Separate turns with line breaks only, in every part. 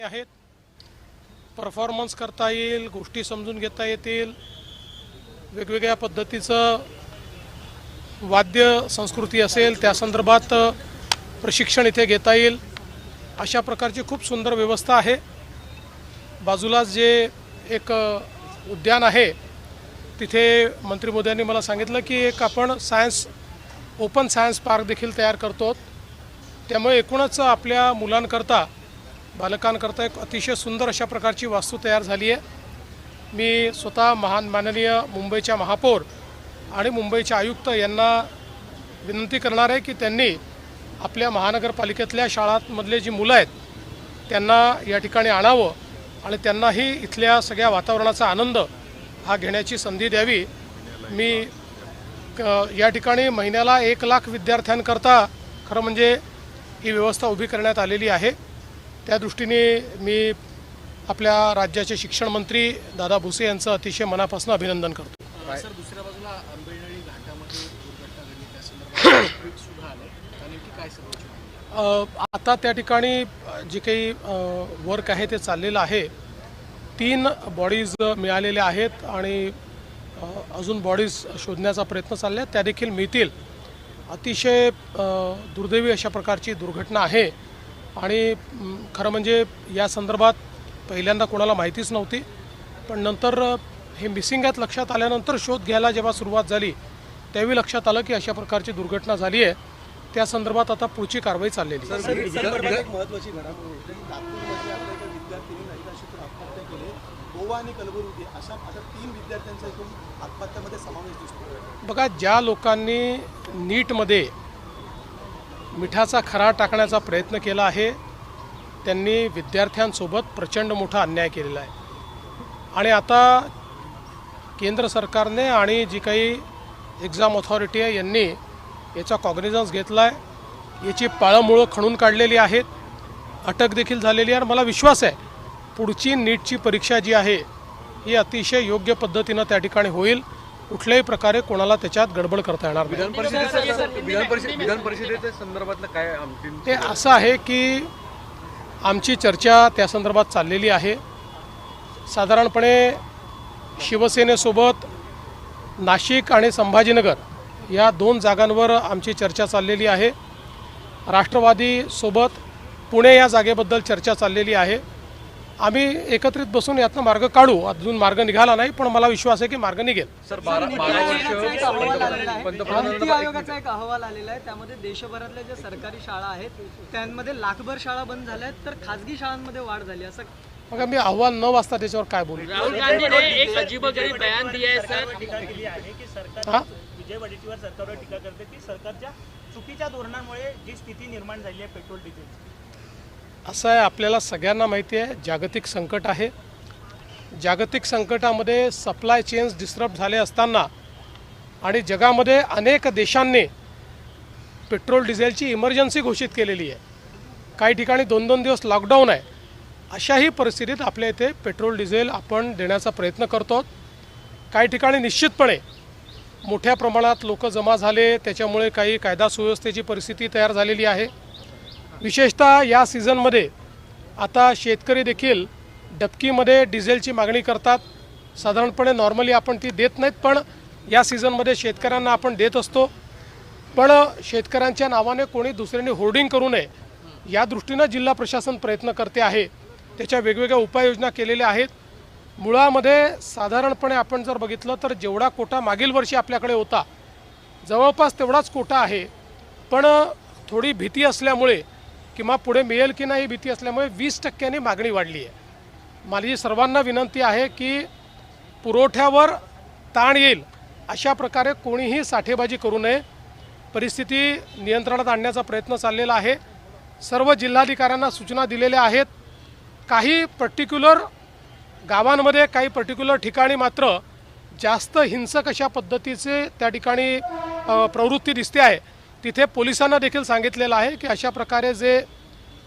आहेत, परफॉर्मन्स करता येईल, गोष्टी समजून घेता येतील, वेगवेगळ्या पद्धतीचं वाद्य संस्कृती असेल त्या संदर्भात प्रशिक्षण इथे घेता येईल, अशा प्रकारची खूप सुंदर व्यवस्था आहे। बाजूला जे एक उद्यान आहे तिथे मंत्री महोदयांनी मला सांगितलं की एक आपण ओपन सायन्स पार्क देखील तयार करतो, त्यामुळे एकूणच आपल्या मुलांकरता बालकांकरता एक अतिशय सुंदर अशा प्रकारची वास्तू तयार झाली आहे। मी स्वतः माननीय मुंबईच्या महापौर आणि मुंबईचे आयुक्त यांना विनंती करणार आहे की त्यांनी आपल्या महानगरपालिकेतल्या शाळांमधले जी मुलं आहेत त्यांना या ठिकाणी आणावं आणि त्यांनाही इथल्या सगळ्या वातावरणाचा आनंद हा घेण्याची संधी द्यावी। मी या ठिकाणी महिन्याला 1 लाख विद्यार्थ्यांकरता खरं म्हणजे ही व्यवस्था उभी करण्यात आलेली आहे। त्या दृष्टीने मी आपल्या राज्याचे शिक्षण मंत्री दादा भुसे यांचं अतिशय मनापासून अभिनंदन करतो।
सर, दुसऱ्या बाजूला आंबेनळी घाटामध्ये दुर्घटना घडली, त्या संदर्भात ट्विट सुद्धा आलं, नेमकी काय सर्वोच्च
आता त्या ठिकाणी जे काही वर्क आहे ते चाललेलं आहे। 3 बॉडीज मिळालेल्या आहेत आणि अजून बॉडीज शोधण्याचा प्रयत्न चालला आहे, त्या देखील मिळतील। अतिशय दुर्दैवी अशा प्रकारची दुर्घटना आहे आणि खरं म्हणजे या संदर्भात पहिल्यांदा कोणाला माहितीच नव्हती, पण नंतर हे मिसिंग आहेत लक्षात आल्यानंतर शोध घ्यायला जेव्हा सुरुवात झाली त्यावेळी लक्षात आलं की अशा प्रकारची दुर्घटना झाली आहे। त्या संदर्भात आता पुढची कारवाई चाललेली आहे।
एक महत्त्वाची घडामोड होती, नागपूरमध्ये आपल्या एका विद्यार्थ्यांनी नैराश्यातून आत्महत्या केली। गोवा आणि कलबुर्गी अशा 3 विद्यार्थ्यांचा एकूण आत्महत्यामध्ये समावेश दिसतो।
बघा, ज्या लोकांनी नीटमध्ये मिठाचा खरा टाकण्याचा प्रयत्न केला आहे त्यांनी विद्यार्थ्यांसोबत प्रचंड मोठा अन्याय केलेला आहे आणि आता केंद्र सरकारने आणि जी काही एक्झाम ऑथॉरिटी आहे यांनी याचा कॉग्निझन्स घेतला आहे, याची पाळंमुळं खणून काढलेली आहेत, अटक देखील झालेली आहे आणि मला विश्वास आहे पुढची नीटची परीक्षा जी आहे ही अतिशय योग्य पद्धतीनं त्या ठिकाणी होईल, कुठल्याही प्रकारे कोणाला त्याच्यात गडबड करता येणार नाही।
विधान परिषदेच्या संदर्भातलं काय अंतिम
ते असं आहे की आमची चर्चा त्या संदर्भात चाललेली आहे। साधारणपणे शिवसेनेसोबत नाशिक आणि संभाजीनगर या 2 जागांवर आमची चर्चा चाललेली आहे। राष्ट्रवादीसोबत पुणे या जागेबद्दल चर्चा चाललेली आहे। आम्ही एकत्रित बसून यातनं मार्ग काढू, अजून मार्ग निघाला नाही पण मला विश्वास आहे की मार्ग निघेल।
सर, 12 वर्ष
नीती आयोगाचा एक अहवाल आलेला आहे, त्यामध्ये देशभरातल्या ज्या सरकारी शाळा आहेत त्यांमध्ये लाखभर शाळा बंद झाल्या आहेत, तर खासगी शाळांमध्ये वाढ झाली, असं
मग मी अहवाल न वाचता त्याच्यावर काय बोलू।
राहुल गांधी ने एक अजीबोगरीब बयान दिया है सर,
टीका केली आहे की सरकार
हां
विजय वडेट्टीवार सरकारवर टीका करते की सरकारच्या चुकीच्या धोरणामुळे जी स्थिती निर्माण झाली आहे पेट्रोल डिझेलची।
असं आहे, आपल्याला सगळ्यांना माहिती आहे जागतिक संकट आहे। जागतिक संकटामध्ये सप्लाय चेन्स डिस्टर्ब झाले असताना आणि जगामध्ये अनेक देशांनी पेट्रोल डिझेलची इमर्जन्सी घोषित केलेली आहे, काही ठिकाणी 2-2 दिवस लॉकडाऊन आहे, अशाही परिस्थितीत आपल्या इथे पेट्रोल डिझेल आपण देण्याचा प्रयत्न करतो। काही ठिकाणी निश्चितपणे मोठ्या प्रमाणात लोक जमा झाले, त्याच्यामुळे काही कायदा सुव्यवस्थेची परिस्थिती तयार झालेली आहे। विशेषतः या सीझनमध्ये आता शेतकरी देखील डबकीमध्ये डिझेलची मागणी करतात। साधारणपणे नॉर्मली आपण ती देत नाहीत, पण या सीझनमध्ये शेतकऱ्यांना आपण देत असतो, पण शेतकऱ्यांच्या नावाने कोणी दुसऱ्यांनी होर्डिंग करू नये या दृष्टीनं जिल्हा प्रशासन प्रयत्न करते आहे, त्याच्या वेगवेगळ्या उपाययोजना केलेल्या आहेत। मुळामध्ये साधारणपणे आपण जर बघितलं तर जेवढा कोटा मागील वर्षी आपल्याकडे होता जवळपास तेवढाच कोटा आहे, पण थोडी भीती असल्यामुळे किंवा पुढे मिळेल की नाही भीती असल्यामुळे 20% मागणी वाढली आहे। माझी सर्वांना विनंती आहे की पुरवठ्यावर ताण येईल अशा प्रकारे कोणीही साठेबाजी करू नये, परिस्थिती नियंत्रणात आणण्याचा प्रयत्न चाललेला आहे। सर्व जिल्हाधिकाऱ्यांना सूचना दिलेल्या आहेत। काही पर्टिक्युलर गावांमध्ये काही पर्टिक्युलर ठिकाणी मात्र जास्त हिंसक अशा पद्धतीचे त्या ठिकाणी प्रवृत्ती दिसते आहे, तिथे पोलिसांना देखील सांगितलेलं आहे की अशा प्रकारे जे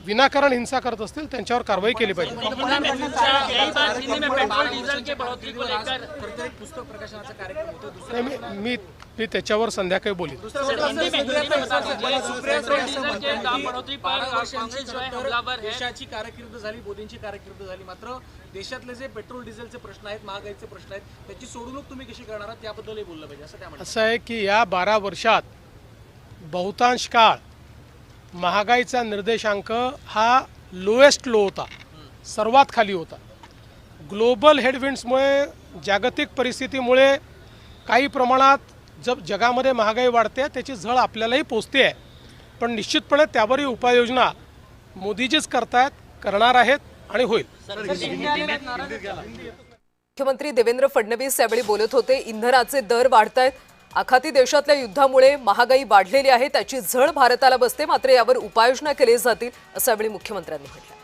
विनाकारण हिंसा करत असतील त्यांच्यावर कारवाई केली पाहिजे.
यही बात हिंदी में पेट्रोल डीजल के बढ़ोतरी को लेकर
खरंतर एक पुस्तक प्रकाशनाचा कार्यक्रम होतो. दुसरं
नाही, मी त्याच्यावर संध्याकाळी बोलीन.
हिंदी में बता दीजिए पेट्रोल डीजल के दाम बढ़ोतरी पर
12 वर्षांची
कांग्रेस जो है
खरं तर
हमलावर है.
देशाची कारकीर्द झाली, मोदींची कारकीर्द झाली. मात्र देशातले जे पेट्रोल डिझेलचे प्रश्न आहेत, महागाईचे प्रश्न आहेत, त्याची सोडवणूक तुम्ही कशी करणार आहात त्याबद्दलही बोललं पाहिजे असं त्या म्हणतात.
असं आहे की या 12 वर्षात बहुतांश काळ महागाईचा निर्देशांक हा लोएस्ट लो होता, सर्वात खाली होता. ग्लोबल हेडविंड्समुळे, जागतिक परिस्थितीमुळे काही प्रमाणात जगामध्ये महागाई वाढते, त्याची झळ आपल्यालाही पोचते आहे. पण निश्चितपणे त्यावरही उपाययोजना मोदीजीच करतायत, करणार आहेत आणि होईल.
मुख्यमंत्री देवेंद्र फडणवीस यावेळी बोलत होते. इंधनाचे दर वाढतायत, आखाती देशातल्या युद्धामुळे महागाई वाढलेली आहे, त्याची झळ भारताला बसते, मात्र यावर उपाययोजना केली जातील असं यावेळी मुख्यमंत्र्यांनी म्हटलं.